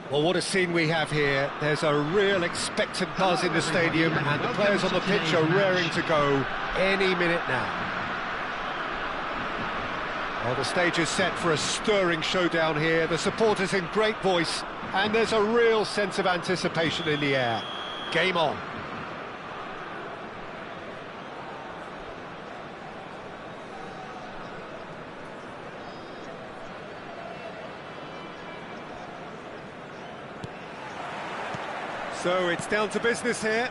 Well, what a scene we have here. There's a real expectant buzz in the stadium, and the players on the pitch are raring to go any minute now. Well, the stage is set for a stirring showdown here. The supporters in great voice, and there's a real sense of anticipation in the air. Game on. So it's down to business here.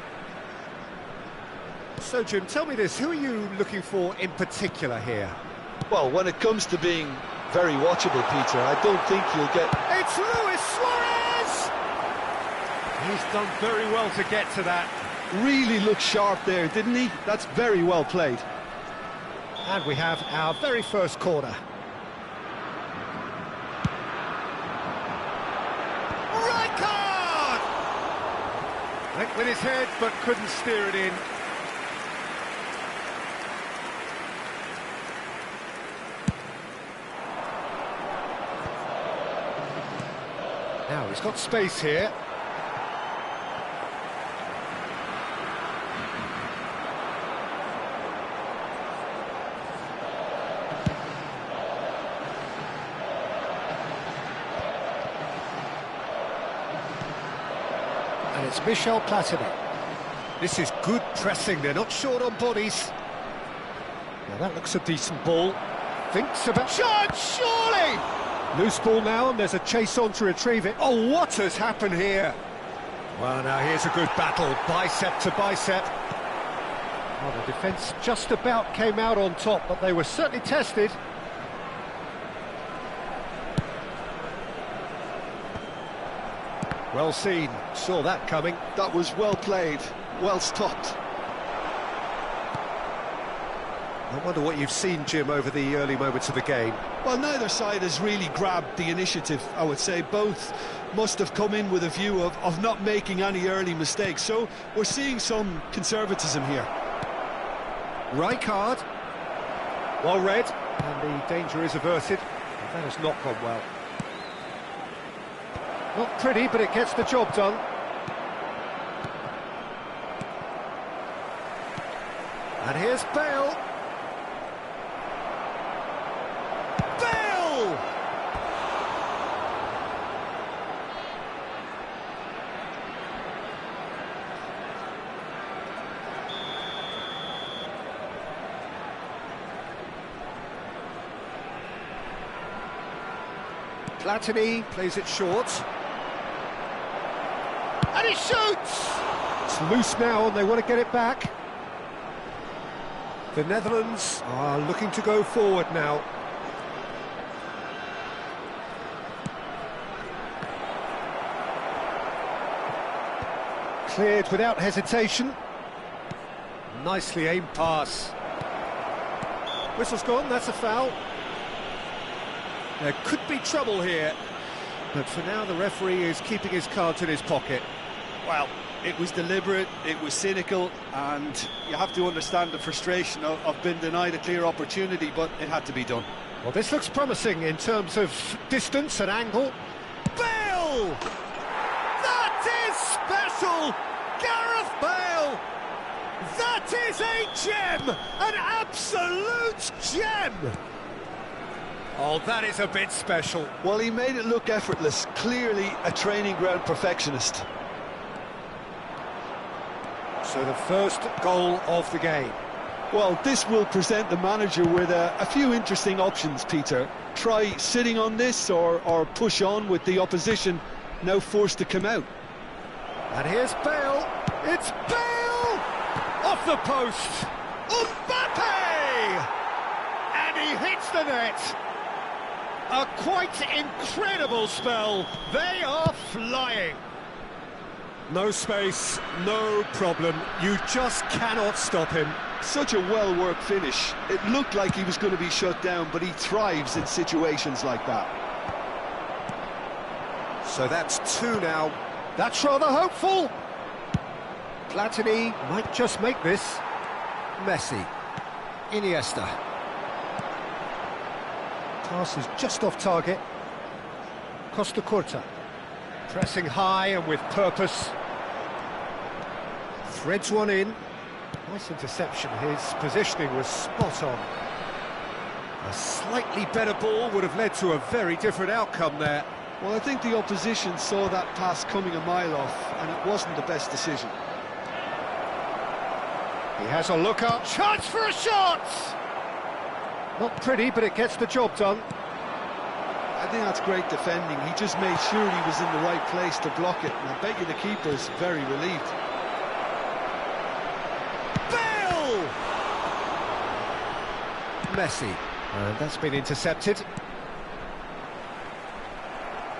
So Jim, tell me this, who are you looking for in particular here? Well, when it comes to being very watchable, Peter, I don't think you'll get... It's Luis Suarez! He's done very well to get to that. Really looked sharp there, didn't he? That's very well played. And we have our very first corner. Went with his head, but couldn't steer it in. Now, he's got space here. And it's Michel Platini. This is good pressing, they're not short on bodies. Now that looks a decent ball. Thinks about... Shot, surely! Loose ball now, and there's a chase on to retrieve it. Oh, what has happened here? Well, now here's a good battle, bicep to bicep. Well, the defence just about came out on top, but they were certainly tested. Well seen, saw that coming. That was well played, well stopped. I wonder what you've seen, Jim, over the early moments of the game. Well, neither side has really grabbed the initiative, I would say. Both must have come in with a view of not making any early mistakes. So we're seeing some conservatism here. Right card. Well read, and the danger is averted. That has not gone well. Not pretty, but it gets the job done. And here's Bale. Bale! Platini plays it short. And he shoots! It's loose now and they want to get it back. The Netherlands are looking to go forward now. Cleared without hesitation. Nicely aimed pass. Whistle's gone, that's a foul. There could be trouble here, but for now the referee is keeping his cards in his pocket. Well, it was deliberate, it was cynical, and you have to understand the frustration of being denied a clear opportunity, but it had to be done. Well, this looks promising in terms of distance and angle. Bale! That is special! Gareth Bale! That is a gem! An absolute gem! Oh, that is a bit special. Well, he made it look effortless, clearly a training ground perfectionist. So the first goal of the game. Well, this will present the manager with a few interesting options, Peter. Try sitting on this or push on with the opposition now forced to come out. And here's Bale. It's Bale! Off the post. Mbappe! And he hits the net. A quite incredible spell. They are flying. No space, no problem. You just cannot stop him. Such a well-worked finish. It looked like he was going to be shut down, but he thrives in situations like that. So that's two now. That's rather hopeful. Platini might just make this. Messi. Iniesta. Pass is just off target. Costa Curta. Pressing high and with purpose. Threads one in. Nice interception, his positioning was spot on. A slightly better ball would have led to a very different outcome there. Well, I think the opposition saw that pass coming a mile off, and it wasn't the best decision. He has a look up, chance for a shot! Not pretty, but it gets the job done. I think that's great defending. He just made sure he was in the right place to block it, and I bet you the keeper's very relieved. Bale! Messi, and that's been intercepted.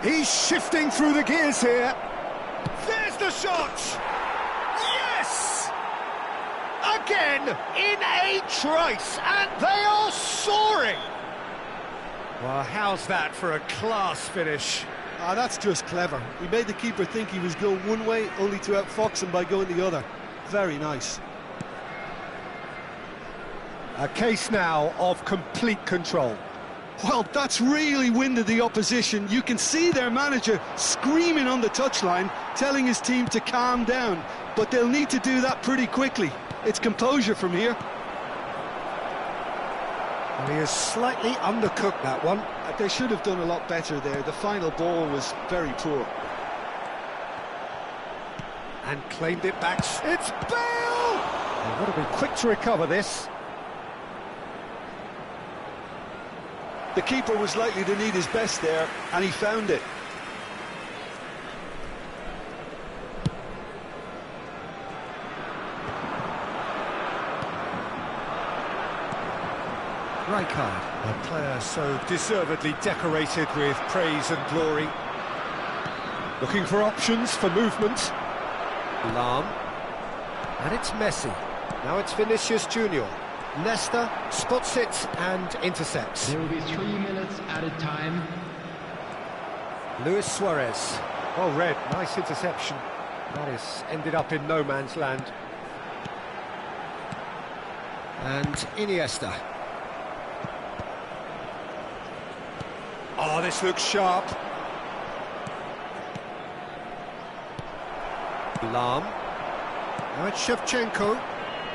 He's shifting through the gears here. There's the shot! Yes! Again, in a trice, and they are soaring! Well, how's that for a class finish? Ah, that's just clever. He made the keeper think he was going one way, only to outfox him by going the other. Very nice. A case now of complete control. Well, that's really winded the opposition. You can see their manager screaming on the touchline, telling his team to calm down. But they'll need to do that pretty quickly. It's composure from here. Well, he has slightly undercooked that one. They should have done a lot better there. The final ball was very poor. And claimed it back. It's Bale! They've got to be quick to recover this. The keeper was likely to need his best there, and he found it. Rijkaard, a player so deservedly decorated with praise and glory. Looking for options for movement. Lahm. And it's Messi. Now it's Vinicius Junior. Nesta spots it and intercepts. There will be 3 minutes added time. Luis Suarez. Well read, nice interception. That is ended up in no man's land. And Iniesta. Oh, this looks sharp. Lahm. Now it's Shevchenko.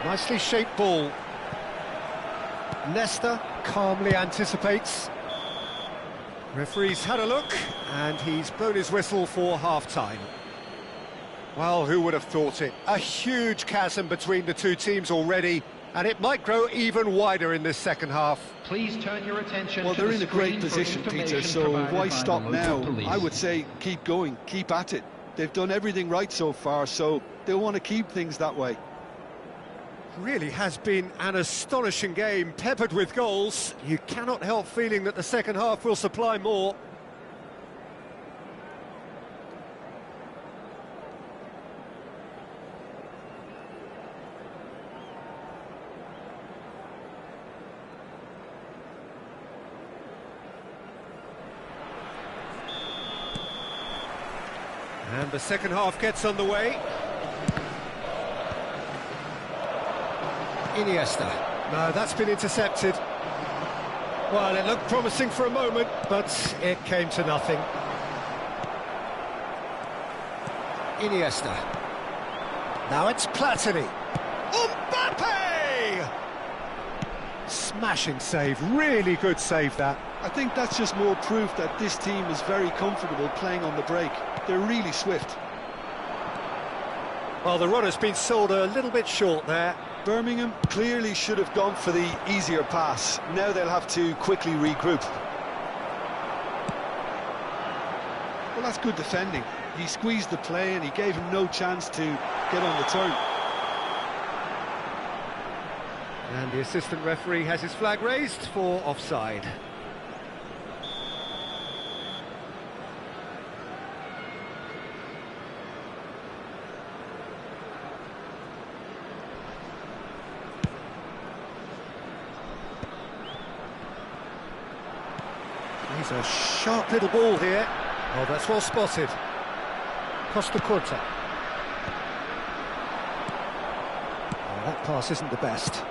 Nicely shaped ball. Nesta calmly anticipates. Referee's had a look, and he's blown his whistle for half-time. Well, who would have thought it? A huge chasm between the two teams already, and it might grow even wider in this second half. Please turn your attention Well, to they're the in a great screen for position, Peter, information so provided why by stop the now? local police. I would say keep going, keep at it. They've done everything right so far, so they'll want to keep things that way. Really has been an astonishing game, peppered with goals. You cannot help feeling that the second half will supply more. And the second half gets underway. Iniesta. No, that's been intercepted. Well, it looked promising for a moment, but it came to nothing. Iniesta. Now it's Platini. Mbappe! Smashing save, really good save that. I think that's just more proof that this team is very comfortable playing on the break. They're really swift. Well, the run has been sold a little bit short there. Birmingham clearly should have gone for the easier pass. Now they'll have to quickly regroup. Well, that's good defending. He squeezed the play and he gave him no chance to get on the turn. And the assistant referee has his flag raised for offside. He's a sharp little ball here. Oh, that's well spotted. Costa Curta. Oh, that pass isn't the best.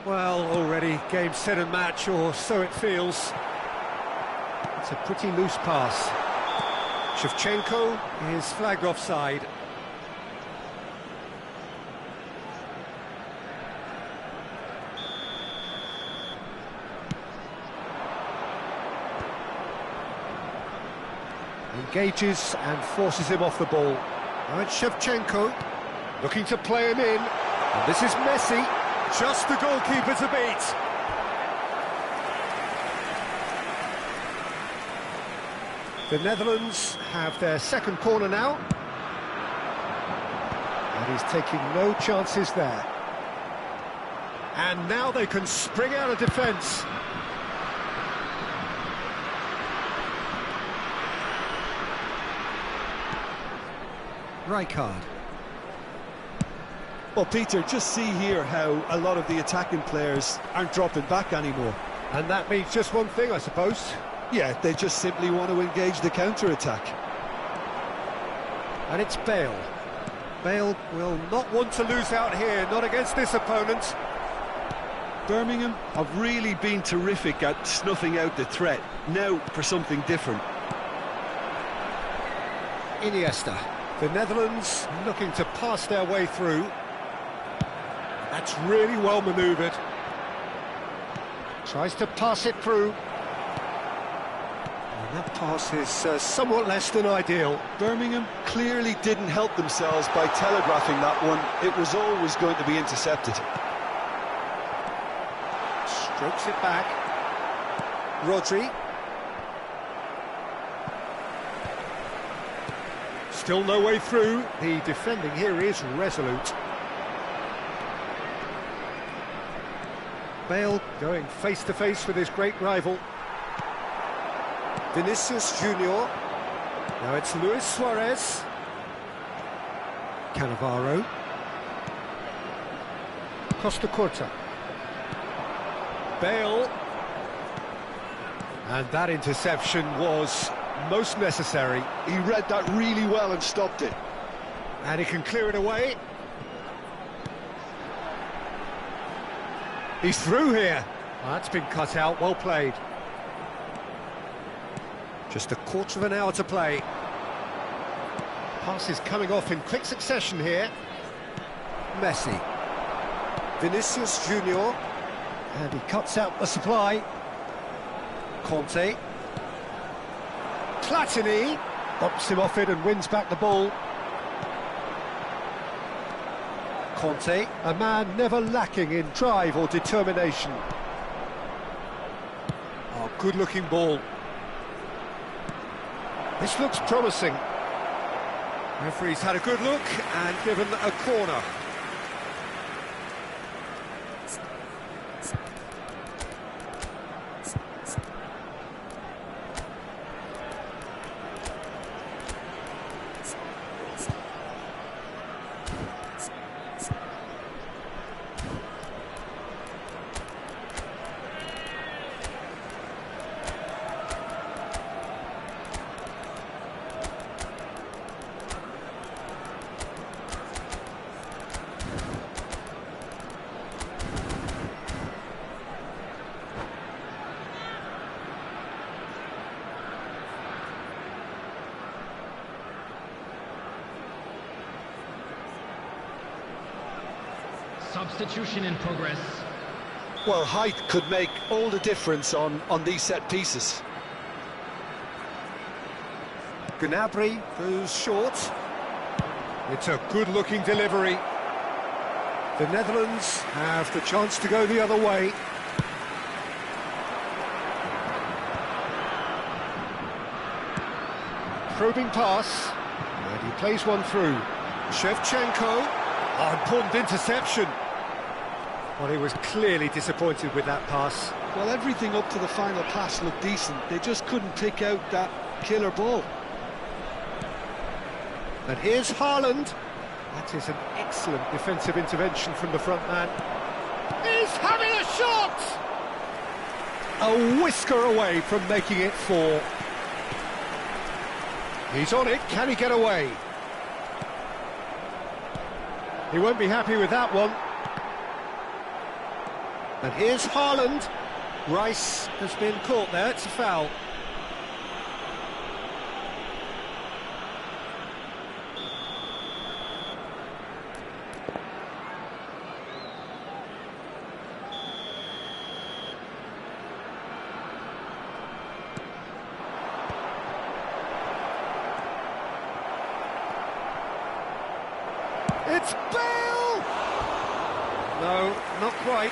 Well, already game, set and match, or so it feels. It's It's a pretty loose pass. Shevchenko is flagged offside. Engages and forces him off the ball. Now it's Shevchenko, looking to play him in. And this is Messi, just the goalkeeper to beat. The Netherlands have their second corner now. And he's taking no chances there. And now they can spring out of defence. Rijkaard. Well, Peter, just see here how a lot of the attacking players aren't dropping back anymore. And that means just one thing, I suppose. Yeah, they just simply want to engage the counter-attack. And it's Bale. Bale will not want to lose out here, not against this opponent. Birmingham have really been terrific at snuffing out the threat. Now for something different. Iniesta. The Netherlands looking to pass their way through. That's really well manoeuvred. Tries to pass it through. And that pass is somewhat less than ideal. Birmingham clearly didn't help themselves by telegraphing that one. It was always going to be intercepted. Strokes it back. Rodri. Still no way through. The defending here is resolute. Bale going face-to-face with his great rival. Vinicius Junior. Now it's Luis Suarez. Cannavaro. Costa Curta. Bale. And that interception was most necessary. He read that really well and stopped it. And he can clear it away. He's through here. Well, that's been cut out, well played. Just a quarter of an hour to play. Passes coming off in quick succession here. Messi. Vinicius Junior. And he cuts out the supply. Conte. Platini bumps him off it and wins back the ball. Conte, a man never lacking in drive or determination. Oh, good-looking ball. This looks promising. Referee's had a good look and given a corner. Substitution in progress. Well, height could make all the difference on these set pieces. Gnabry goes short. It's a good-looking delivery. The Netherlands have the chance to go the other way. Probing pass. And he plays one through. Shevchenko. Oh, important interception. Well, he was clearly disappointed with that pass. Well, everything up to the final pass looked decent. They just couldn't pick out that killer ball. And here's Haaland. That is an excellent defensive intervention from the front man. He's having a shot! A whisker away from making it 4. He's on it. Can he get away? He won't be happy with that one. And here's Haaland. Rice has been caught there, it's a foul. It's Bale! No, not quite.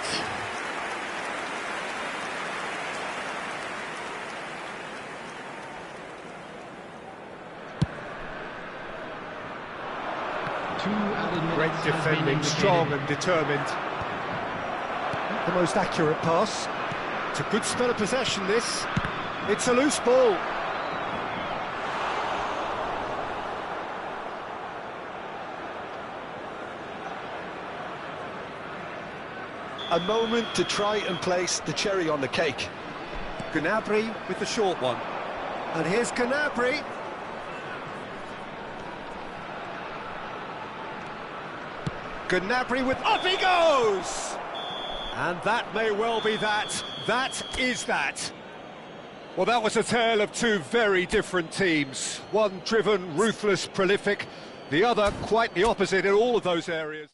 Great defending, strong and determined. Not the most accurate pass. It's a good spell of possession, this. It's a loose ball. A moment to try and place the cherry on the cake. Gnabry with the short one. And here's Gnabry. Gnabry with... Off he goes! And that may well be that. That is that. Well, that was a tale of two very different teams. One driven, ruthless, prolific. The other quite the opposite in all of those areas.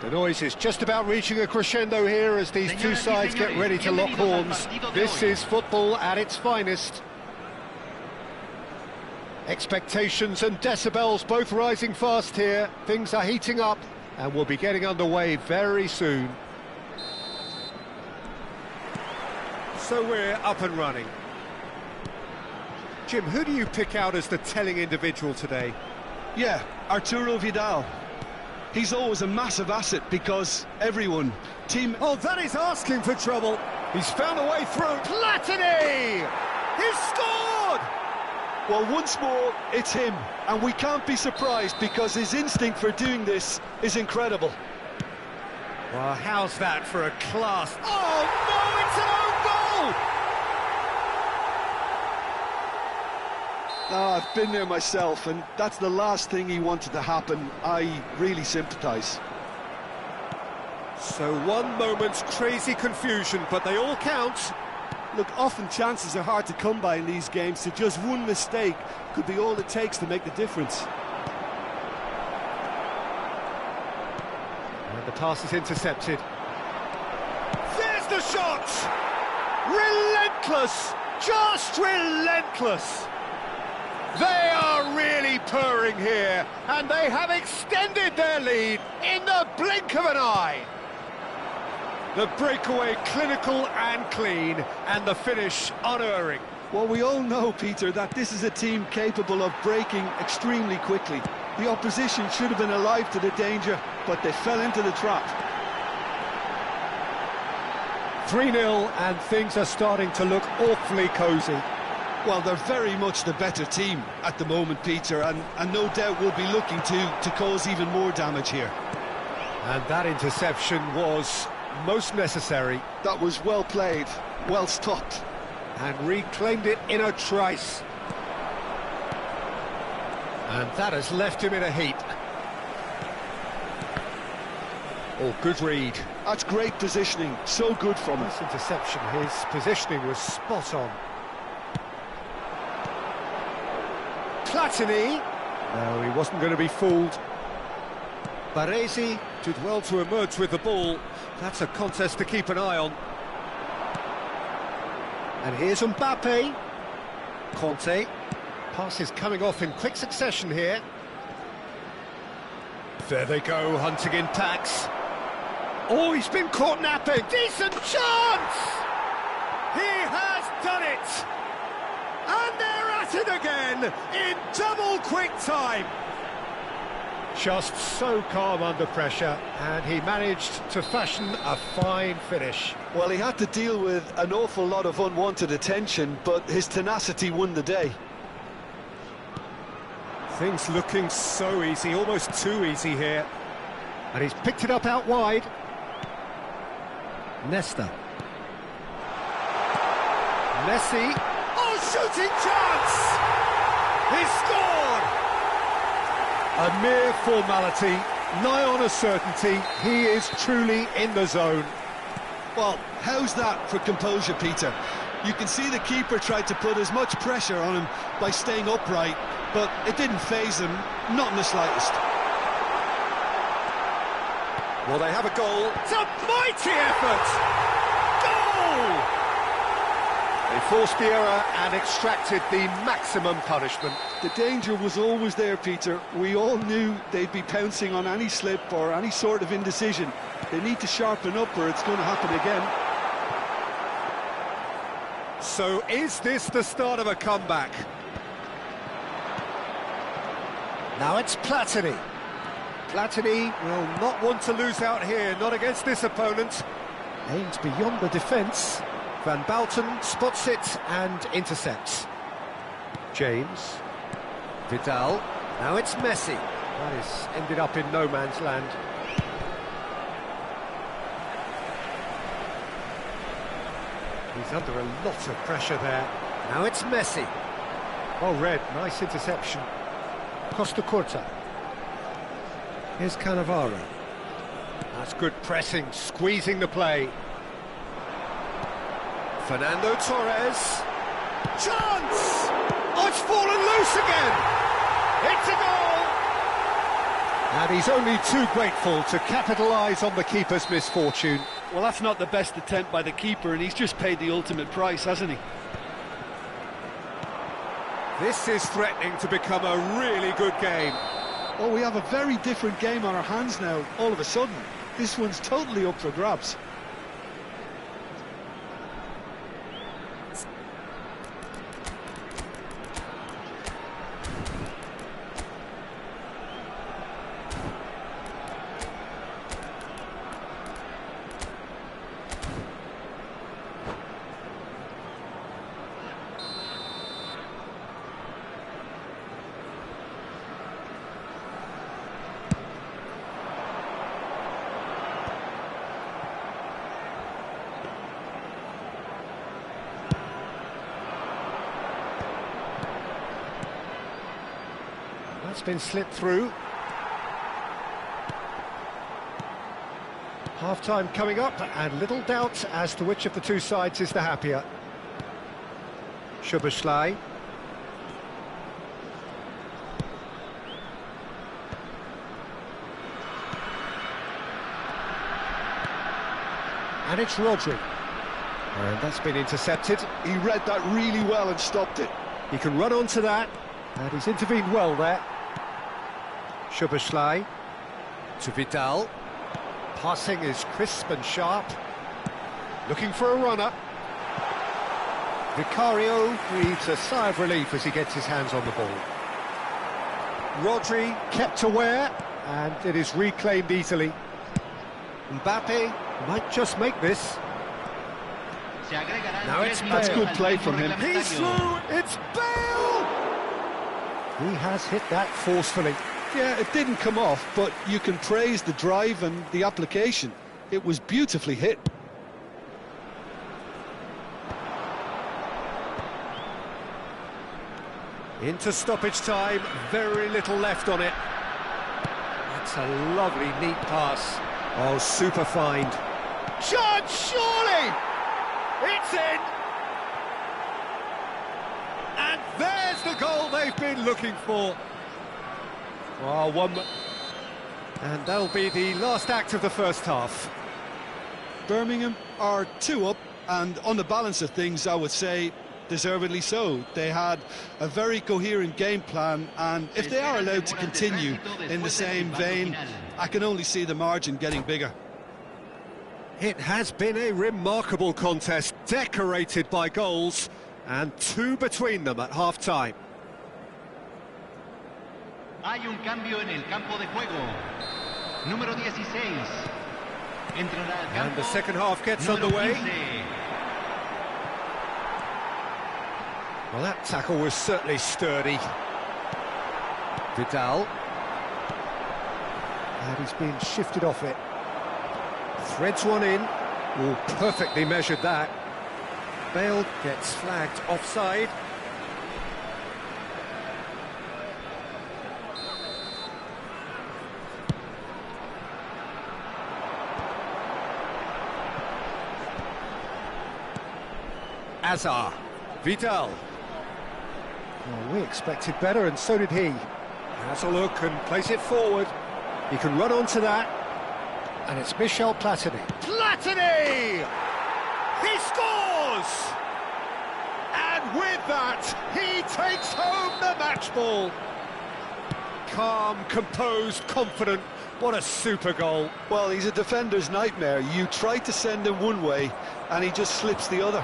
The noise is just about reaching a crescendo here as these two sides get ready to lock horns. This is football at its finest. Expectations and decibels both rising fast here. Things are heating up and we'll be getting underway very soon. So we're up and running. Jim, who do you pick out as the telling individual today? Yeah, Arturo Vidal. He's always a massive asset because everyone, team... Oh, that is asking for trouble. He's found a way through. Platini! He's scored! Well, once more, it's him. And we can't be surprised because his instinct for doing this is incredible. Well, how's that for a class... Oh, no, it's an own goal! Oh, I've been there myself, and that's the last thing he wanted to happen. I really sympathise. So one moment's crazy confusion, but they all count. Look, often chances are hard to come by in these games, so just one mistake could be all it takes to make the difference. And the pass is intercepted. There's the shot! Relentless! Just relentless! They are really purring here, and they have extended their lead in the blink of an eye. The breakaway clinical and clean, and the finish unerring. Well, we all know, Peter, that this is a team capable of breaking extremely quickly. The opposition should have been alive to the danger, but they fell into the trap. 3-0, and things are starting to look awfully cosy. Well, they're very much the better team at the moment, Peter, and no doubt will be looking to cause even more damage here. And that interception was most necessary. That was well played, well stopped. And reclaimed it in a trice. And that has left him in a heap. Oh, good read. That's great positioning, so good from him. This interception, his positioning was spot on. Platini. No, he wasn't going to be fooled. Baresi did well to emerge with the ball. That's a contest to keep an eye on. And here's Mbappe. Conte. Pass is coming off in quick succession here. There they go, hunting in packs. Oh, he's been caught napping. Decent chance! He has done it! And they're at it again in double quick time. Just so calm under pressure, and he managed to fashion a fine finish. Well, he had to deal with an awful lot of unwanted attention, but his tenacity won the day. Things looking so easy, almost too easy here. And he's picked it up out wide. Nesta. Messi. Oh, shooting chance! He's scored! A mere formality, nigh on a certainty. He is truly in the zone. Well, how's that for composure, Peter? You can see the keeper tried to put as much pressure on him by staying upright, but it didn't faze him, not in the slightest. Well, they have a goal. It's a mighty effort! Goal! They forced the error and extracted the maximum punishment. The danger was always there, Peter. We all knew they'd be pouncing on any slip or any sort of indecision. They need to sharpen up or it's going to happen again. So is this the start of a comeback? Now it's Platini. Platini will not want to lose out here, not against this opponent. Aims beyond the defence. Van Bouten spots it and intercepts. James. Vidal. Now it's Messi. That is ended up in no man's land. He's under a lot of pressure there. Now it's Messi. Oh, Red, nice interception. Costa Curta. Here's Cannavaro. That's good pressing, squeezing the play. Fernando Torres. Chance! Oh, it's fallen loose again! It's a goal! And he's only too grateful to capitalise on the keeper's misfortune. Well, that's not the best attempt by the keeper, and he's just paid the ultimate price, hasn't he? This is threatening to become a really good game. Oh, we have a very different game on our hands now, all of a sudden. This one's totally up for grabs. That's been slipped through. Half-time coming up, and little doubt as to which of the two sides is the happier. Szoboszlai. And it's Rodri. And that's been intercepted. He read that really well and stopped it. He can run onto that, and he's intervened well there. Szoboszlai to Vidal. Passing is crisp and sharp. Looking for a runner. Vicario breathes a sigh of relief as he gets his hands on the ball. Rodri kept aware, and it is reclaimed easily. Mbappe might just make this. Now it's Bale. That's good play from him. He's through, it's Bale! He has hit that forcefully. Yeah, it didn't come off, but you can praise the drive and the application. It was beautifully hit. Into stoppage time, very little left on it. That's a lovely, neat pass. Oh, super find. Chance, surely! It's in! And there's the goal they've been looking for. Oh, and that'll be the last act of the first half. Birmingham are 2 up, and on the balance of things, I would say deservedly so. They had a very coherent game plan, and if they are allowed to continue in the same vein, I can only see the margin getting bigger. It has been a remarkable contest, decorated by goals, and 2 between them at half-time. Hay un cambio en el campo de juego. Número 16. Entrará al campo. And the second half gets underway. 15. Well, that tackle was certainly sturdy. Vidal. And he's being shifted off it. Threads one in. Oh, perfectly measured that. Bale gets flagged offside. Azar. Vidal. Well, we expected better, and so did he. Has a look and plays it forward. He can run onto that. And it's Michel Platini. Platini! He scores! And with that, he takes home the match ball. Calm, composed, confident. What a super goal. Well, he's a defender's nightmare. You try to send him one way, and he just slips the other.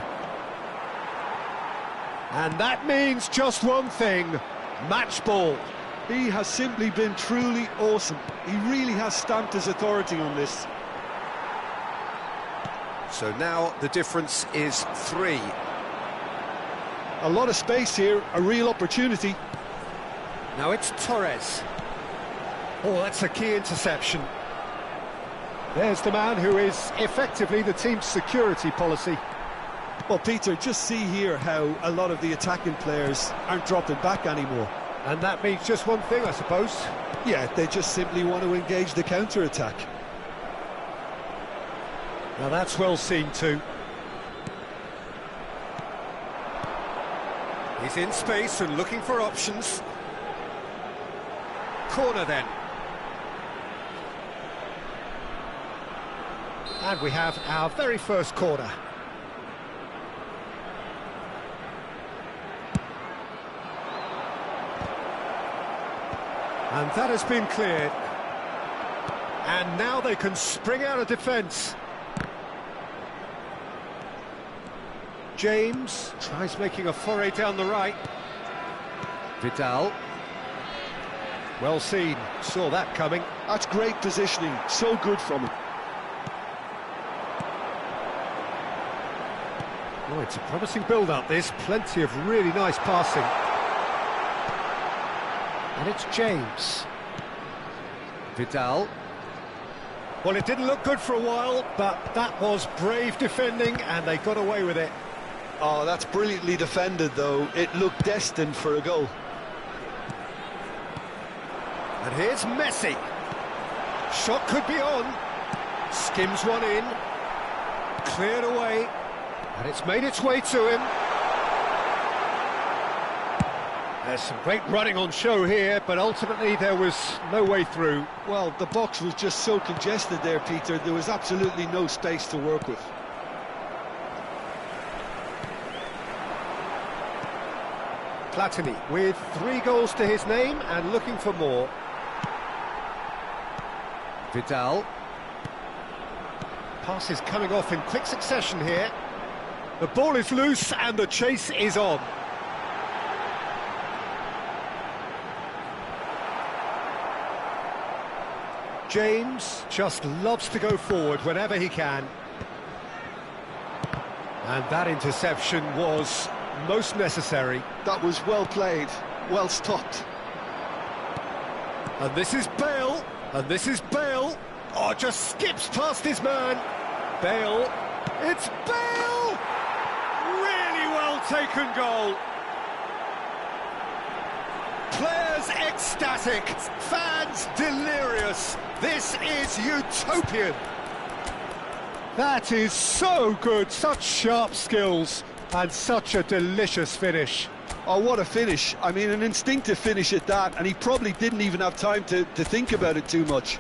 And that means just one thing, match ball. He has simply been truly awesome. He really has stamped his authority on this. So now the difference is 3. A lot of space here, a real opportunity. Now it's Torres. Oh, that's a key interception. There's the man who is effectively the team's security policy. Well, Peter, just see here how a lot of the attacking players aren't dropping back anymore. And that means just one thing, I suppose. Yeah, they just simply want to engage the counter-attack. Now that's well seen too. He's in space and looking for options. Corner then. And we have our very first corner. And that has been cleared. And now they can spring out of defence. James tries making a foray down the right. Vidal. Well seen, saw that coming. That's great positioning, so good from him. Oh, it's a promising build-up, this. Plenty of really nice passing. And it's James. Vidal. Well, it didn't look good for a while, but that was brave defending, and they got away with it. Oh, that's brilliantly defended, though. It looked destined for a goal. And here's Messi. Shot could be on. Skims one in. Cleared away. And it's made its way to him. There's some great running on show here, but ultimately there was no way through. Well, the box was just so congested there, Peter. There was absolutely no space to work with. Platini with 3 goals to his name and looking for more. Vidal. Passes coming off in quick succession here. The ball is loose and the chase is on. James just loves to go forward whenever he can. And that interception was most necessary. That was well played, well stopped. And this is Bale, and this is Bale. Oh, just skips past his man. Bale, it's Bale! Really well taken goal. Players ecstatic, fans delirious. This is utopian. That is so good, such sharp skills, and such a delicious finish. Oh, what a finish. I mean, an instinctive finish at that, and he probably didn't even have time to think about it too much.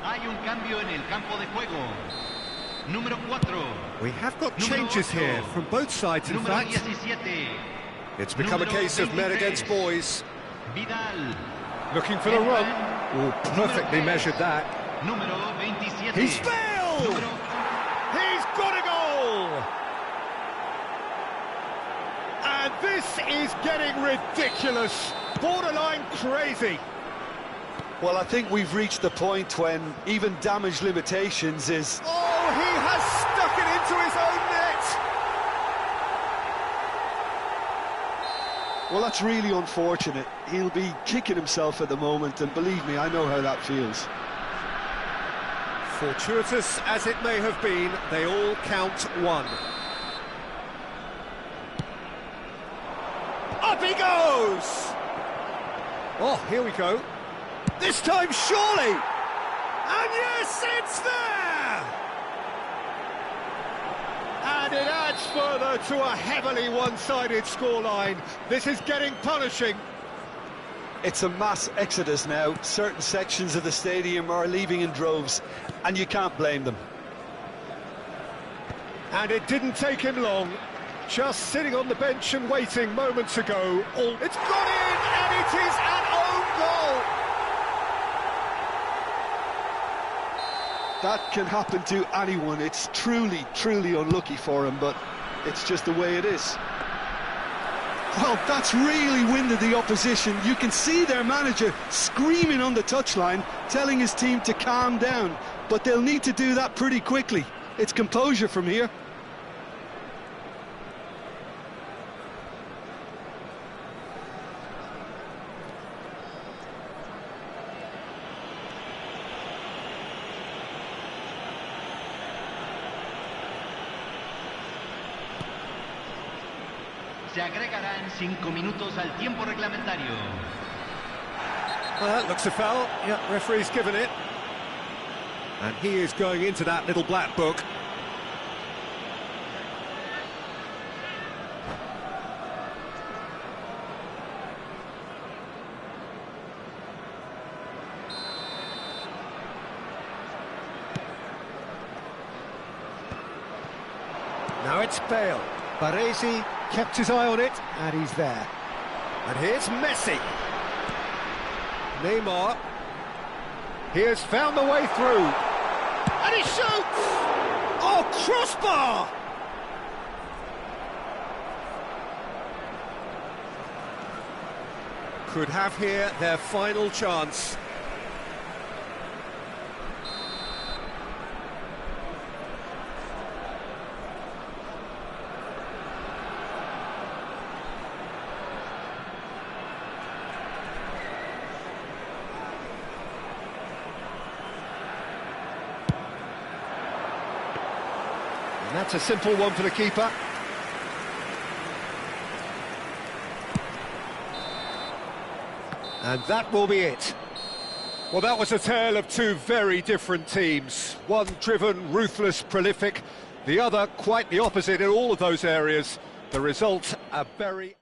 Hay un cambio en el campo de juego. Número 4. We have got changes here from both sides, in fact. 17. It's become a case of men against boys. Vidal. Looking for the run. Oh, perfectly measured that. Número 27. He's Bale! He's got a goal! And this is getting ridiculous. Borderline crazy. Well, I think we've reached the point when even damage limitations is... Oh, he has stuck it into his own net! Well, that's really unfortunate. He'll be kicking himself at the moment, and believe me, I know how that feels. Fortuitous as it may have been, they all count one. Up he goes! Oh, here we go. This time, surely! And yes, it's there! And it adds further to a heavily one-sided scoreline. This is getting punishing. It's a mass exodus now. Certain sections of the stadium are leaving in droves, and you can't blame them. And it didn't take him long. Just sitting on the bench and waiting moments ago. It's gone in, and it is an own goal! That can happen to anyone. It's truly, truly unlucky for him, but it's just the way it is. Well, that's really winded the opposition. You can see their manager screaming on the touchline, telling his team to calm down, but they'll need to do that pretty quickly. It's composure from here. Se agregarán 5 minutos al tiempo reglamentario. Well, that looks a foul. Yeah, referee's given it. And he is going into that little black book. Now it's Bale. Baresi kept his eye on it, and he's there. And here's Messi. Neymar. He has found the way through. And he shoots! Oh, crossbar! Could have here their final chance. And that's a simple one for the keeper. And that will be it. Well, that was a tale of two very different teams. One driven, ruthless, prolific. The other quite the opposite in all of those areas. The result, a very...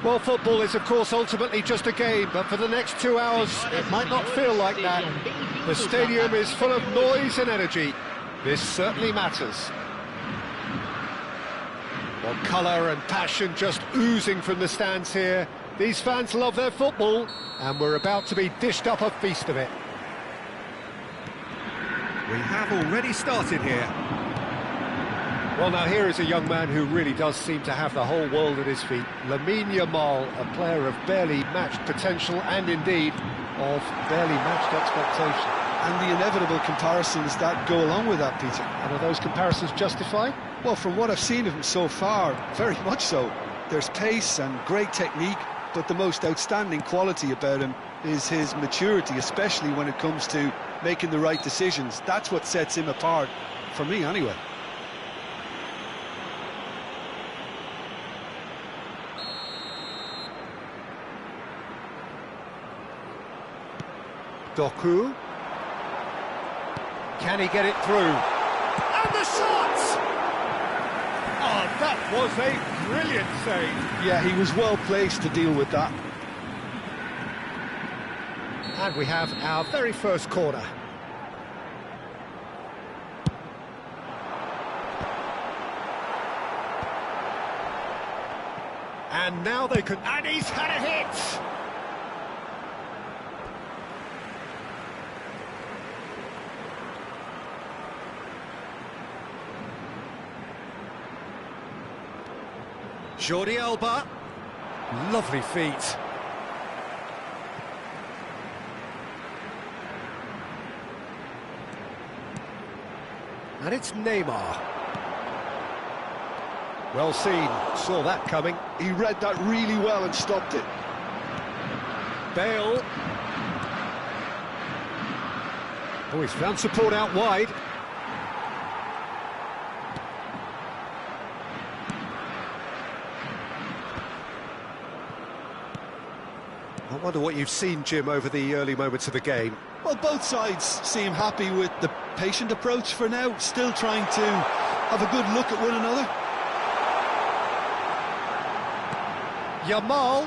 Well, football is, of course, ultimately just a game, but for the next 2 hours, it might not feel like that. The stadium is full of noise and energy. This certainly matters. Well, colour and passion just oozing from the stands here. These fans love their football, and we're about to be dished up a feast of it. We have already started here. Well, now here is a young man who really does seem to have the whole world at his feet. Lamine Yamal, a player of barely matched potential and indeed of barely matched expectation. And the inevitable comparisons that go along with that, Peter. And are those comparisons justified? Well, from what I've seen of him so far, very much so. There's pace and great technique, but the most outstanding quality about him is his maturity, especially when it comes to making the right decisions. That's what sets him apart, for me anyway. Doku. Can he get it through? And the shot! Oh, that was a brilliant save. Yeah, he was well placed to deal with that. And we have our very first corner. And now they can... And he's had a hit! Jordi Alba. Lovely feet. And it's Neymar. Well seen, saw that coming. He read that really well and stopped it. Bale. Oh, he's found support out wide. I wonder what you've seen, Jim, over the early moments of the game. Well, both sides seem happy with the patient approach for now, still trying to have a good look at one another. Yamal.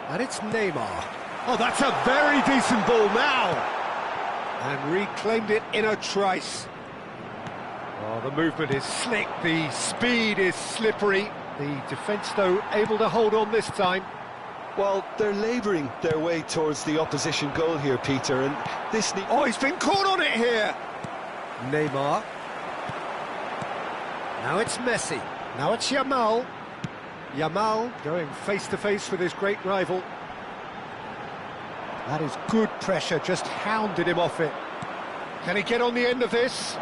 And it's Neymar. Oh, that's a very decent ball now. And reclaimed it in a trice. Oh, the movement is slick, the speed is slippery. The defence, though, able to hold on this time. Well, they're labouring their way towards the opposition goal here, Peter, and this... Oh, he's been caught on it here! Neymar. Now it's Messi. Now it's Yamal. Yamal going face-to-face with his great rival. That is good pressure, just hounded him off it. Can he get on the end of this?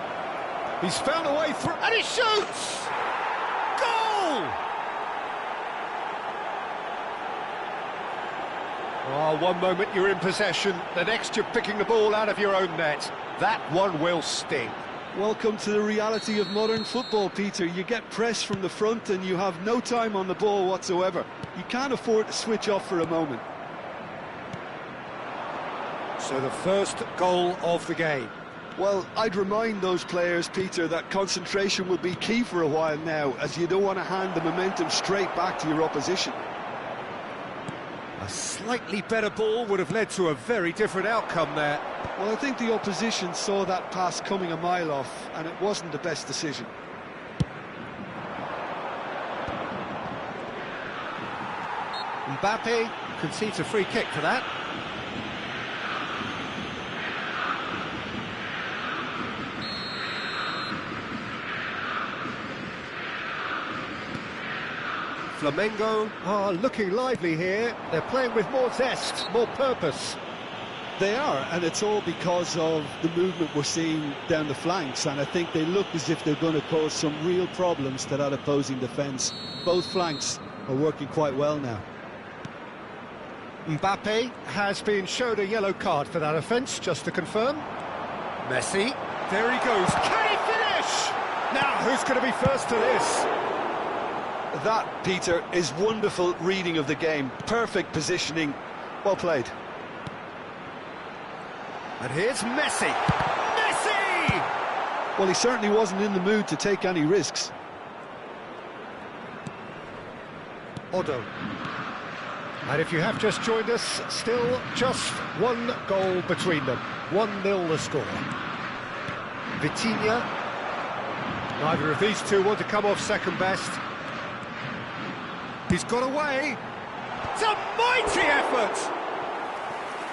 He's found a way through, and he shoots! Goal! Oh, one moment you're in possession, the next you're picking the ball out of your own net. That one will sting. Welcome to the reality of modern football, Peter. You get pressed from the front and you have no time on the ball whatsoever. You can't afford to switch off for a moment. So the first goal of the game. Well, I'd remind those players, Peter, that concentration will be key for a while now, as you don't want to hand the momentum straight back to your opposition. A slightly better ball would have led to a very different outcome there. Well, I think the opposition saw that pass coming a mile off, and it wasn't the best decision. Mbappe concedes a free kick for that. Flamengo are looking lively here. They're playing with more zest, more purpose. They are, and it's all because of the movement we're seeing down the flanks, and I think they look as if they're going to cause some real problems to that opposing defence. Both flanks are working quite well now. Mbappe has been showed a yellow card for that offence, just to confirm. Messi, there he goes. Can he finish? Now, who's going to be first to this? That, Peter, is wonderful reading of the game. Perfect positioning. Well played. And here's Messi. Messi! Well, he certainly wasn't in the mood to take any risks. Odo. And if you have just joined us, still just one goal between them. 1-0 the score. Vitinha. Neither of these two want to come off second best. He's got away. It's a mighty effort!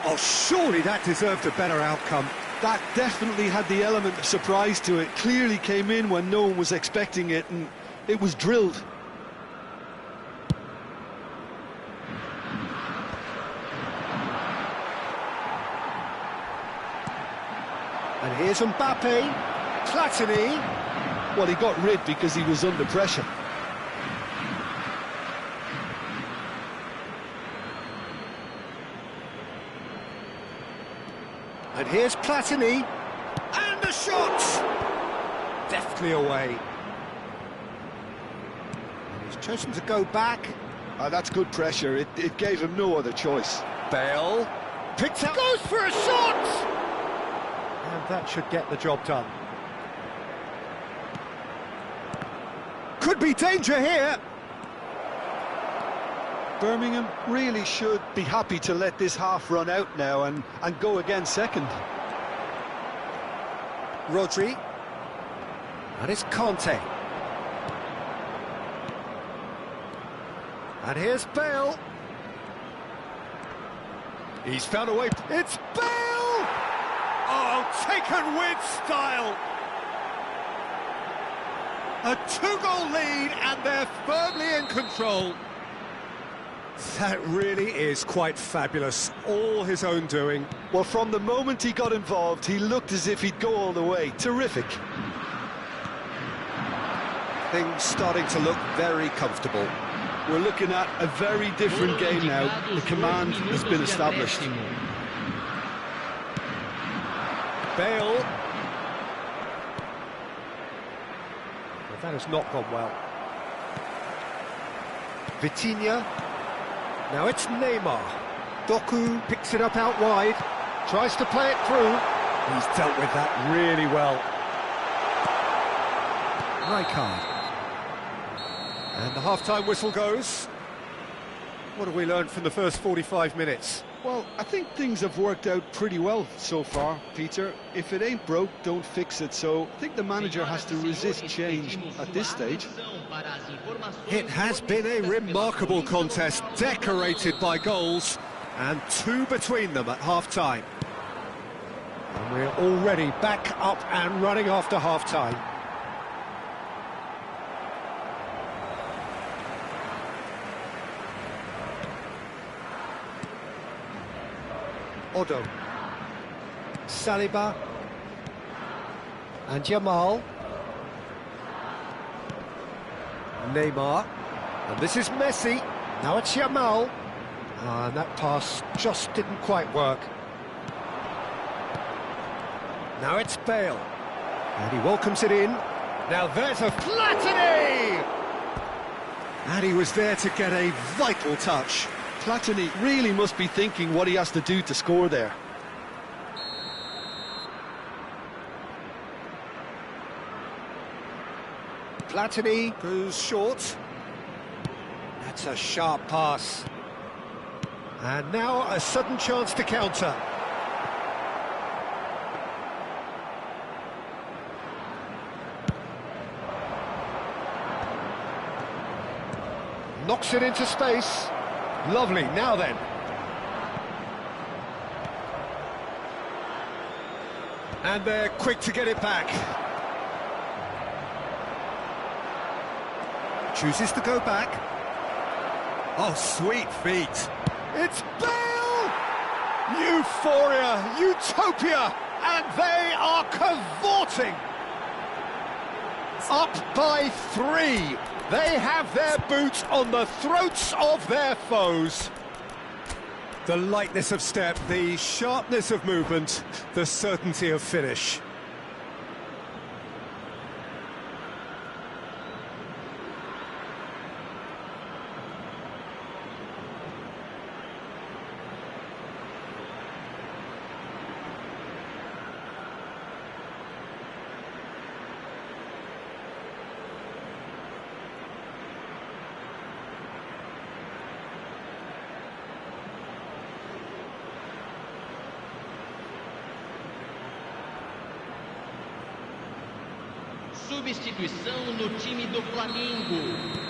Oh, surely that deserved a better outcome. That definitely had the element of surprise to it. Clearly came in when no one was expecting it, and it was drilled. And here's Mbappe. Platini. Well, he got rid because he was under pressure. And here's Platini. And the shot! Deftly away. And he's chosen to go back. That's good pressure. It gave him no other choice. Bale. Picks up. Goes for a shot! And that should get the job done. Could be danger here. Birmingham really should be happy to let this half run out now and go again second. Rodri. And it's Conte. And here's Bale. He's found a way. It's Bale! Oh, taken with style. A 2-goal lead, and they're firmly in control. That really is quite fabulous. All his own doing. Well, from the moment he got involved, he looked as if he'd go all the way. Terrific. Things starting to look very comfortable. We're looking at a very different game now. The command has been established. Bale. Well, that has not gone well. Vitinha. Now it's Neymar. Doku picks it up out wide. Tries to play it through. He's dealt with that really well. Rijkaard. And the half-time whistle goes. What have we learned from the first 45 minutes? Well, I think things have worked out pretty well so far, Peter. If it ain't broke, don't fix it. So I think the manager has to resist change at this stage. It has been a remarkable contest, decorated by goals, and 2 between them at half-time. And we're already back up and running after half-time. Odo. Saliba. And Jamal. Neymar. And this is Messi. Now it's Jamal. And that pass just didn't quite work. Now it's Bale. And he welcomes it in. Now there's a Platini! And he was there to get a vital touch. Platini really must be thinking what he has to do to score there. Platini goes short. That's a sharp pass. And now a sudden chance to counter. Knocks it into space. Lovely, now then. And they're quick to get it back. Chooses to go back. Oh, sweet feet. It's Bale! Euphoria, utopia, and they are cavorting. Up by 3. They have their boots on the throats of their foes. The lightness of step, the sharpness of movement, the certainty of finish. substituição no time do Flamengo.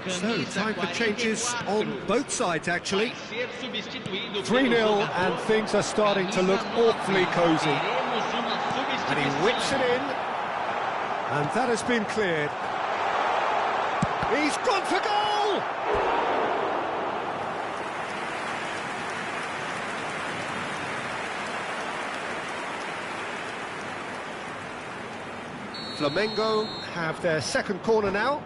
So, time for changes on both sides, actually. 3-0 and things are starting to look awfully cosy. And he whips it in. And that has been cleared. He's gone for goal! Flamengo have their second corner now.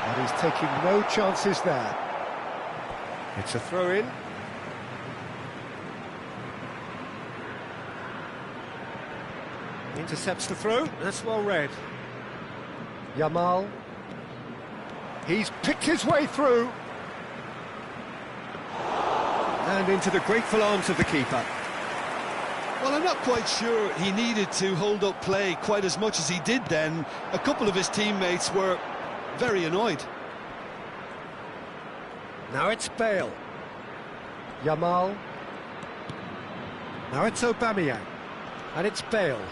And he's taking no chances there. It's a throw-in. Intercepts the throw, that's well read. Yamal. He's picked his way through. And into the grateful arms of the keeper. Well, I'm not quite sure he needed to hold up play quite as much as he did then. A couple of his teammates were very annoyed. Now it's Bale. Yamal. Now it's Aubameyang. And it's Bale.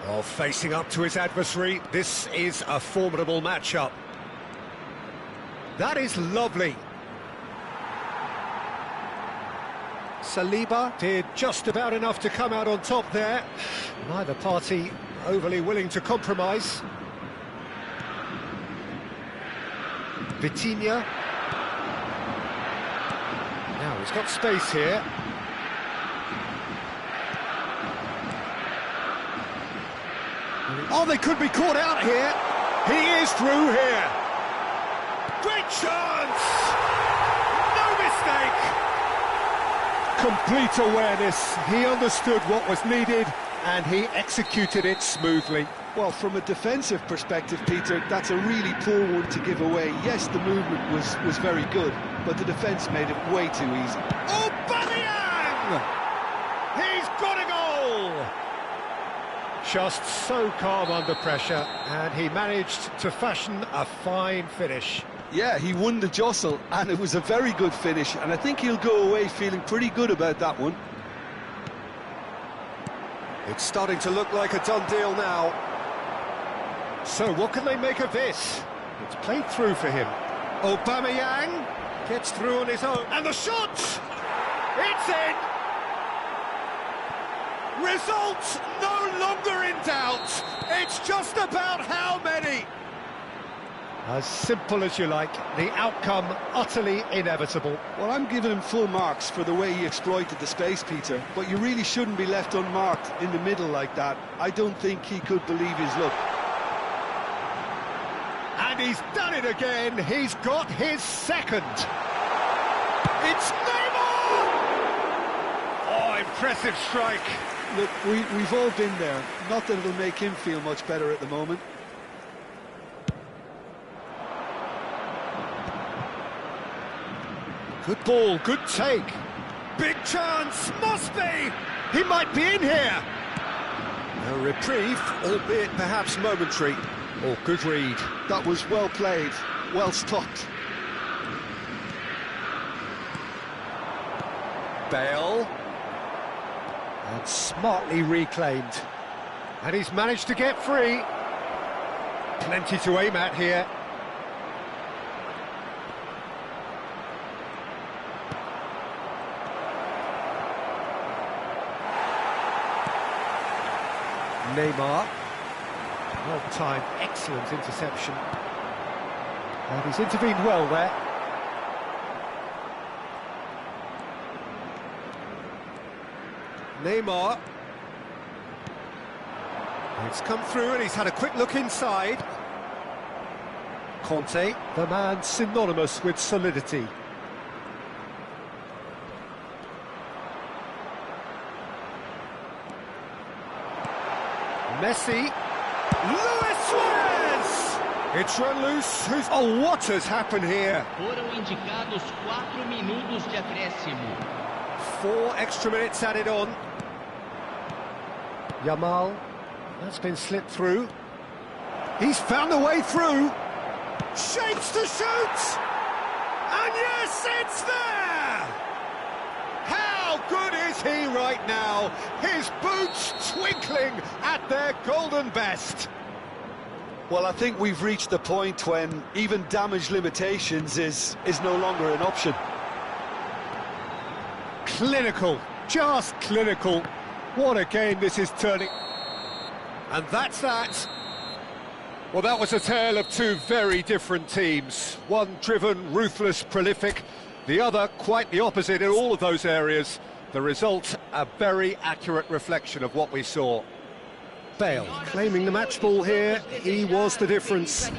Oh, facing up to his adversary, this is a formidable matchup. That is lovely. Saliba did just about enough to come out on top there. Neither party overly willing to compromise. Vitinha. Now he's got space here. Oh, they could be caught out here. He is through here. Great chance! No mistake! Complete awareness. He understood what was needed and he executed it smoothly. Well, from a defensive perspective, Peter, that's a really poor one to give away. Yes, the movement was very good, but the defence made it way too easy. Aubameyang! He's got a goal! Just so calm under pressure, and he managed to fashion a fine finish. Yeah, he won the jostle, and it was a very good finish, and I think he'll go away feeling pretty good about that one. It's starting to look like a done deal now. So what can they make of this? It's played through for him. Aubameyang gets through on his own. And the shot! It's in! Results no longer in doubt. It's just about how many. As simple as you like, the outcome utterly inevitable. Well, I'm giving him full marks for the way he exploited the space, Peter, but you really shouldn't be left unmarked in the middle like that. I don't think he could believe his luck. And he's done it again. He's got his second. It's Neymar! Oh, impressive strike. Look, we've all been there. Not that it'll make him feel much better at the moment. Good ball, good take. Big chance, must be! He might be in here! A reprieve, albeit perhaps momentary. Oh, good read. That was well played, well stopped. Bale. And smartly reclaimed. And he's managed to get free. Plenty to aim at here. Neymar. Well-timed, excellent interception. And he's intervened well there. Neymar. It's come through and he's had a quick look inside. Conte, the man synonymous with solidity. Messi. Luis Suarez! It's run loose. Oh, what has happened here? Foram indicados 4 minutos de acréscimo. 4 extra minutes added on. Yamal, that's been slipped through. He's found a way through. Shapes to shoot! And yes, it's there! How good is he right now? His boots twinkling at their golden best. Well, I think we've reached the point when even damage limitations is no longer an option. Clinical, just clinical. What a game this is turning. And that's that. Well, that was a tale of two very different teams. One driven, ruthless, prolific. The other quite the opposite in all of those areas. The result, a very accurate reflection of what we saw. Bale claiming the match ball here. He was the difference.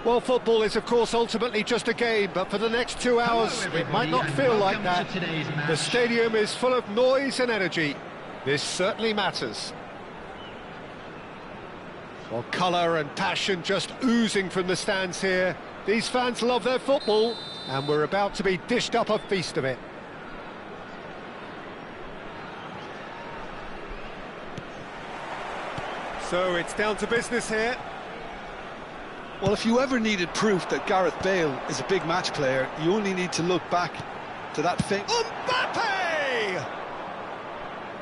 Well, football is, of course, ultimately just a game, but for the next 2 hours, it might not feel like that. The stadium is full of noise and energy. This certainly matters. Well, colour and passion just oozing from the stands here. These fans love their football, and we're about to be dished up a feast of it. So it's down to business here. Well, if you ever needed proof that Gareth Bale is a big match player, you only need to look back to that thing. Mbappe!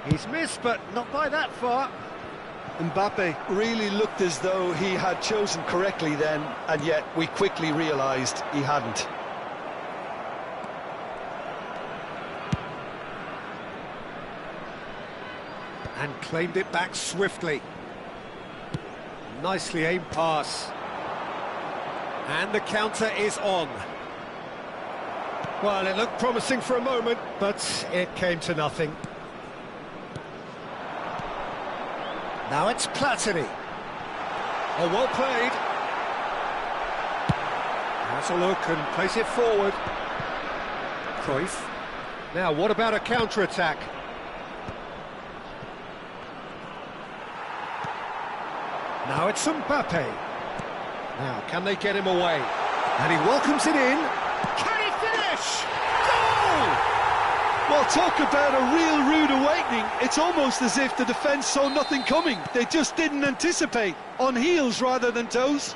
He's missed, but not by that far. Mbappe really looked as though he had chosen correctly then, and yet we quickly realised he hadn't. And claimed it back swiftly. Nicely aimed pass. And the counter is on. Well, it looked promising for a moment, but it came to nothing. Now it's Platini. Oh, well played. Has a look and plays it forward. Cruyff. Now, what about a counter-attack? Now it's Mbappe. Now, can they get him away? And he welcomes it in. Can he finish? Goal! Well, talk about a real rude awakening. It's almost as if the defence saw nothing coming. They just didn't anticipate. On heels rather than toes.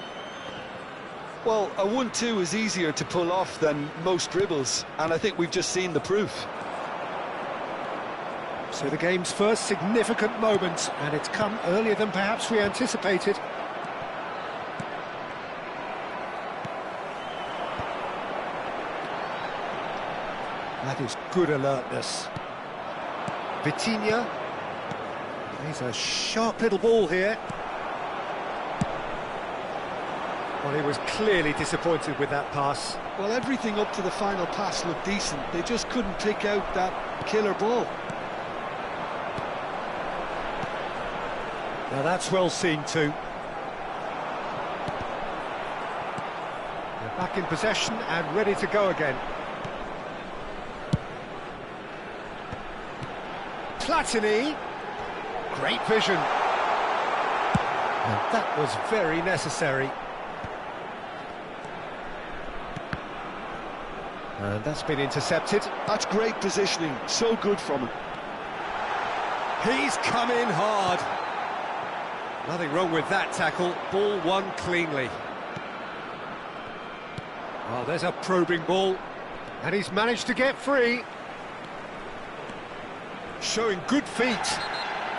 Well, a 1-2 is easier to pull off than most dribbles, and I think we've just seen the proof. So the game's first significant moment, and it's come earlier than perhaps we anticipated. That is good alertness. Vitinha. He's a sharp little ball here. Well, he was clearly disappointed with that pass. Well, everything up to the final pass looked decent. They just couldn't pick out that killer ball. Now that's well seen too. They're back in possession and ready to go again. Platini. Great vision. And that was very necessary. And that's been intercepted. That's great positioning. So good from him. He's come in hard. Nothing wrong with that tackle. Ball won cleanly. Well, there's a probing ball. And he's managed to get free. Showing good feet.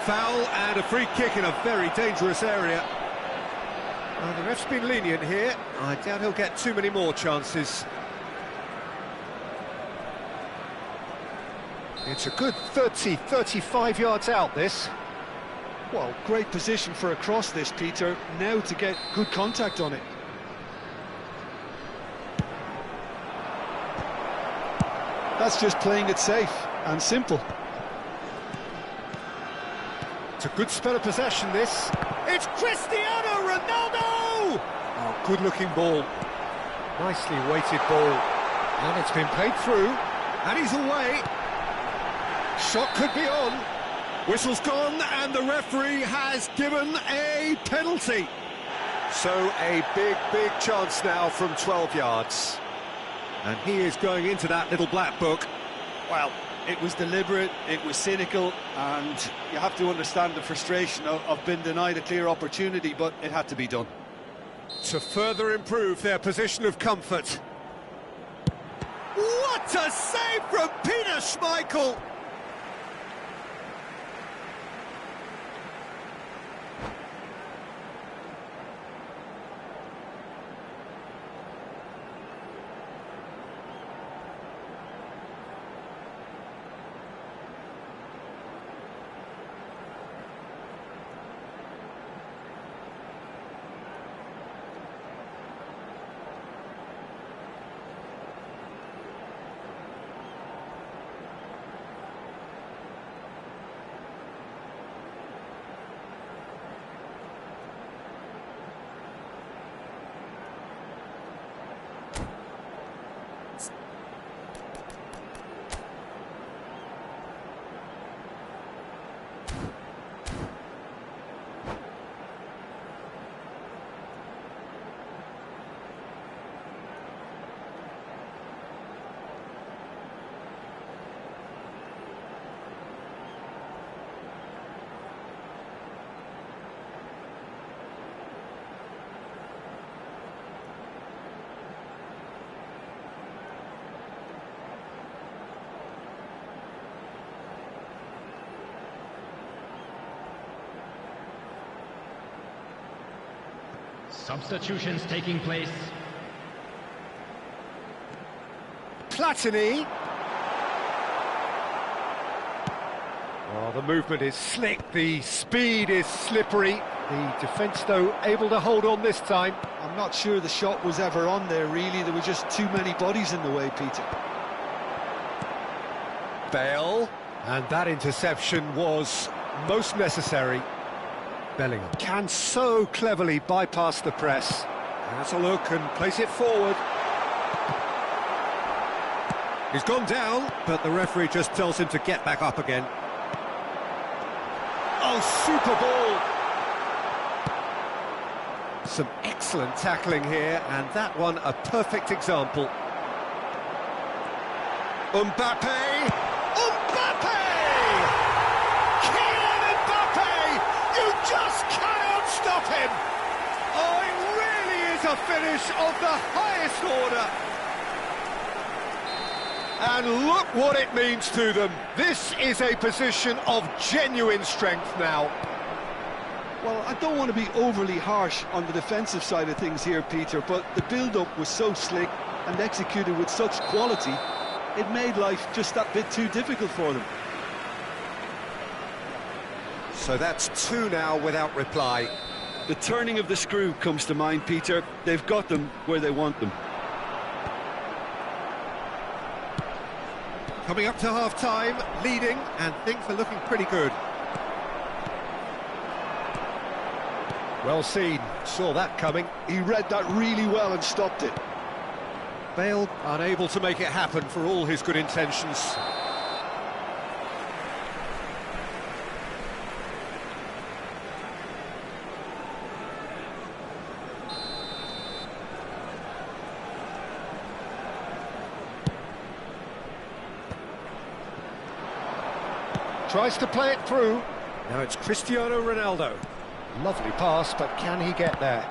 Foul and a free kick in a very dangerous area. Well, the ref's been lenient here. I doubt he'll get too many more chances. It's a good 35 yards out, this. Well, great position for a cross this, Peter. Now to get good contact on it. That's just playing it safe and simple. It's a good spell of possession, this. It's Cristiano Ronaldo! Oh, good-looking ball. Nicely weighted ball. And it's been played through. And he's away. Shot could be on. Whistle's gone, and the referee has given a penalty. So a big chance now from 12 yards. And he is going into that little black book. Well, it was deliberate, it was cynical, and you have to understand the frustration of being denied a clear opportunity, but it had to be done. To further improve their position of comfort. What a save from Peter Schmeichel! Substitutions taking place. Platini. Oh, the movement is slick, the speed is slippery. The defence, though, able to hold on this time. I'm not sure the shot was ever on there, really. There were just too many bodies in the way, Peter. Bale. And that interception was most necessary. Bellingham can so cleverly bypass the press. Has a look and place it forward. He's gone down, but the referee just tells him to get back up again. Oh, super ball! Some excellent tackling here, and that one a perfect example. Mbappe! Mbappe! Kylian Mbappe! You just cannot stop him! Oh, it really is a finish of the highest order. And look what it means to them. This is a position of genuine strength now. Well, I don't want to be overly harsh on the defensive side of things here, Peter, but the build-up was so slick and executed with such quality, it made life just that bit too difficult for them. So that's two now without reply. The turning of the screw comes to mind, Peter. They've got them where they want them. Coming up to half-time, leading, and things are looking pretty good. Well seen, saw that coming. He read that really well and stopped it. Bale unable to make it happen for all his good intentions. Tries to play it through. Now it's Cristiano Ronaldo. Lovely pass, but can he get there?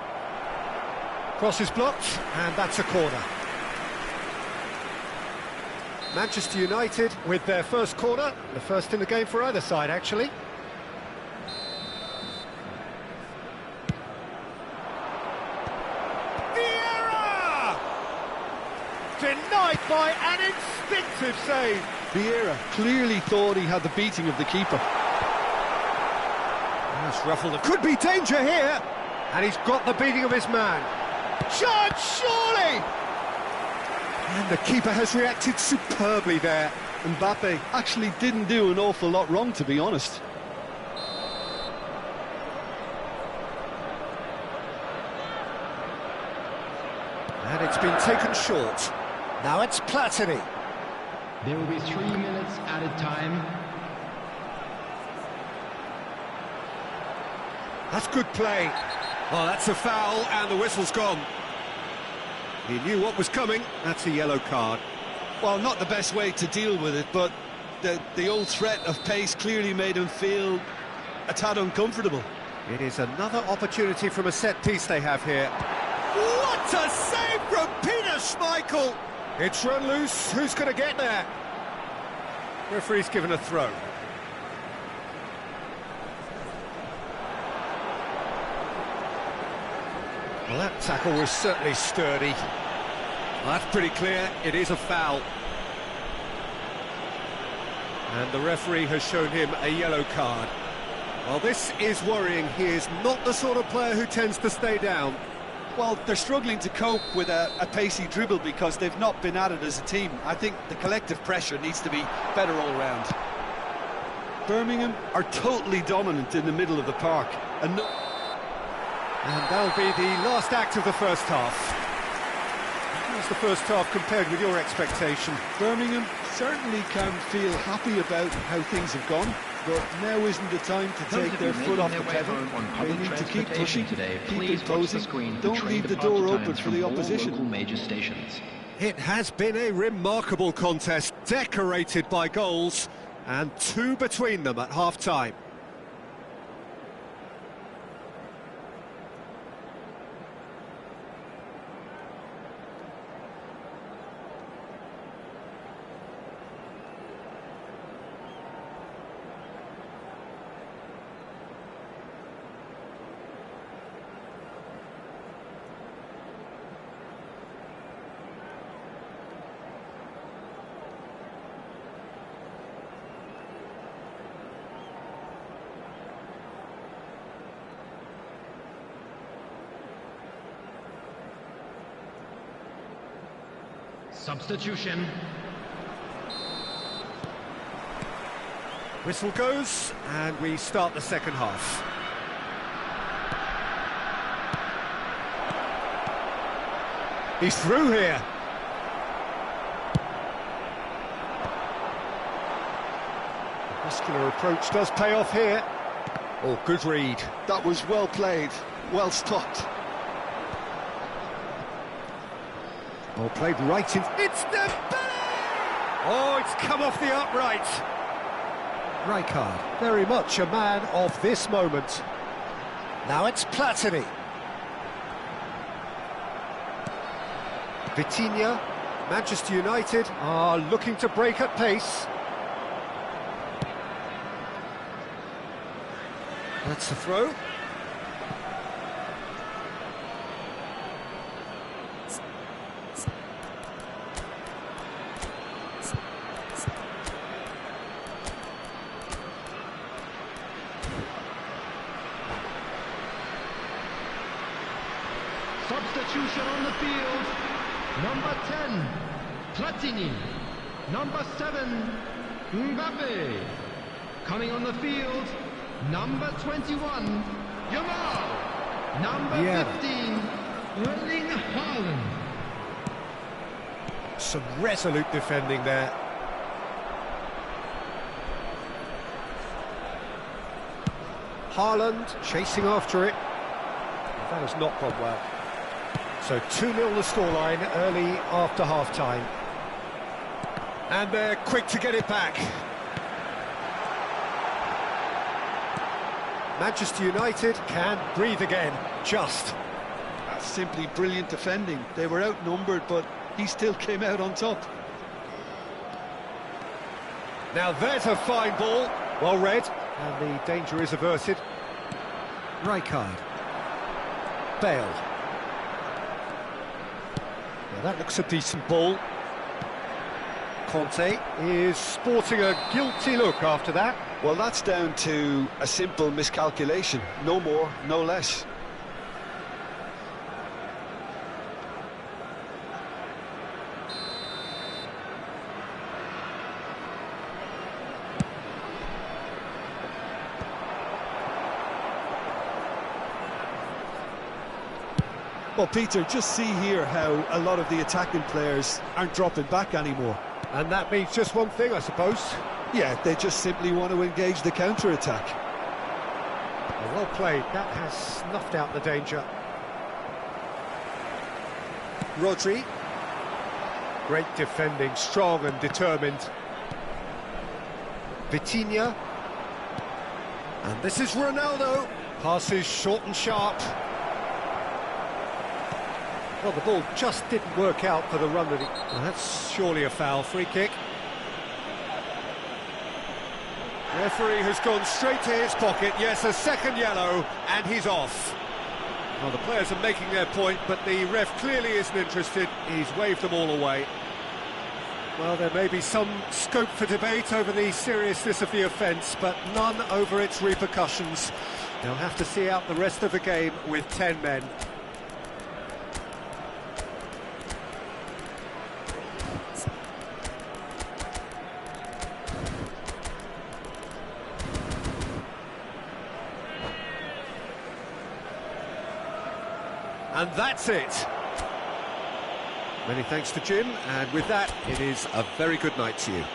Cross is blocked, and that's a corner. Manchester United with their first corner, the first in the game for either side, actually. Vieira! Denied by an instinctive save. Vieira clearly thought he had the beating of the keeper. That's ruffled. There could be danger here. And he's got the beating of his man. Chance, surely! And the keeper has reacted superbly there. Mbappe actually didn't do an awful lot wrong, to be honest. And it's been taken short. Now it's Platini. There will be 3 minutes added time. That's good play. Oh, that's a foul, and the whistle's gone. He knew what was coming. That's a yellow card. Well, not the best way to deal with it, but the old threat of pace clearly made him feel a tad uncomfortable. It is another opportunity from a set piece they have here. What a save from Peter Schmeichel! It's run loose. Who's going to get there? Referee's given a throw. Well, that tackle was certainly sturdy. Well, that's pretty clear. It is a foul. And the referee has shown him a yellow card. Well, this is worrying. He is not the sort of player who tends to stay down. Well, they're struggling to cope with a pacey dribble because they've not been at it as a team. I think the collective pressure needs to be better all round. Birmingham are totally dominant in the middle of the park. And that'll be the last act of the first half. How's the first half compared with your expectation? Birmingham certainly can feel happy about how things have gone, but now isn't the time to take their foot off the pedal. They need to keep pushing, keep imposing, don't leave the door open for the opposition. Major stations. It has been a remarkable contest, decorated by goals, and two between them at half-time. Substitution. Whistle goes, and we start the second half. He's through here. The muscular approach does pay off here. Oh, good read. That was well played, well stopped. Ball played right in. It's the Oh, it's come off the upright. Rijkaard, very much a man of this moment. Now it's Platini. Vitinha, Manchester United are looking to break at pace. That's the throw. Substitution on the field. Number 10, Platini. Number 7, Mbappe. Coming on the field, number 21, Yamal. Number 15, Erling Haaland. Some resolute defending there. Haaland chasing after it. That has not gone well. So 2-0 the scoreline early after half-time. And they're quick to get it back. Manchester United can breathe again, just. That's simply brilliant defending. They were outnumbered, but he still came out on top. Now there's a fine ball, well read, and the danger is averted. Rijkaard. Bale. Now that looks a decent ball. Conte is sporting a guilty look after that. Well, that's down to a simple miscalculation. No more, no less. Well, Peter, just see here how a lot of the attacking players aren't dropping back anymore. And that means just one thing, I suppose. Yeah, they just simply want to engage the counter-attack. Well played, that has snuffed out the danger. Rodri. Great defending, strong and determined. Vitinha. And this is Ronaldo. Passes short and sharp. Well, the ball just didn't work out for the run that he... Well, that's surely a foul. Free kick. Referee has gone straight to his pocket. Yes, a second yellow, and he's off. Well, the players are making their point, but the ref clearly isn't interested. He's waved them all away. Well, there may be some scope for debate over the seriousness of the offence, but none over its repercussions. They'll have to see out the rest of the game with 10 men. And that's it. Many thanks to Jim, and with that, it is a very good night to you.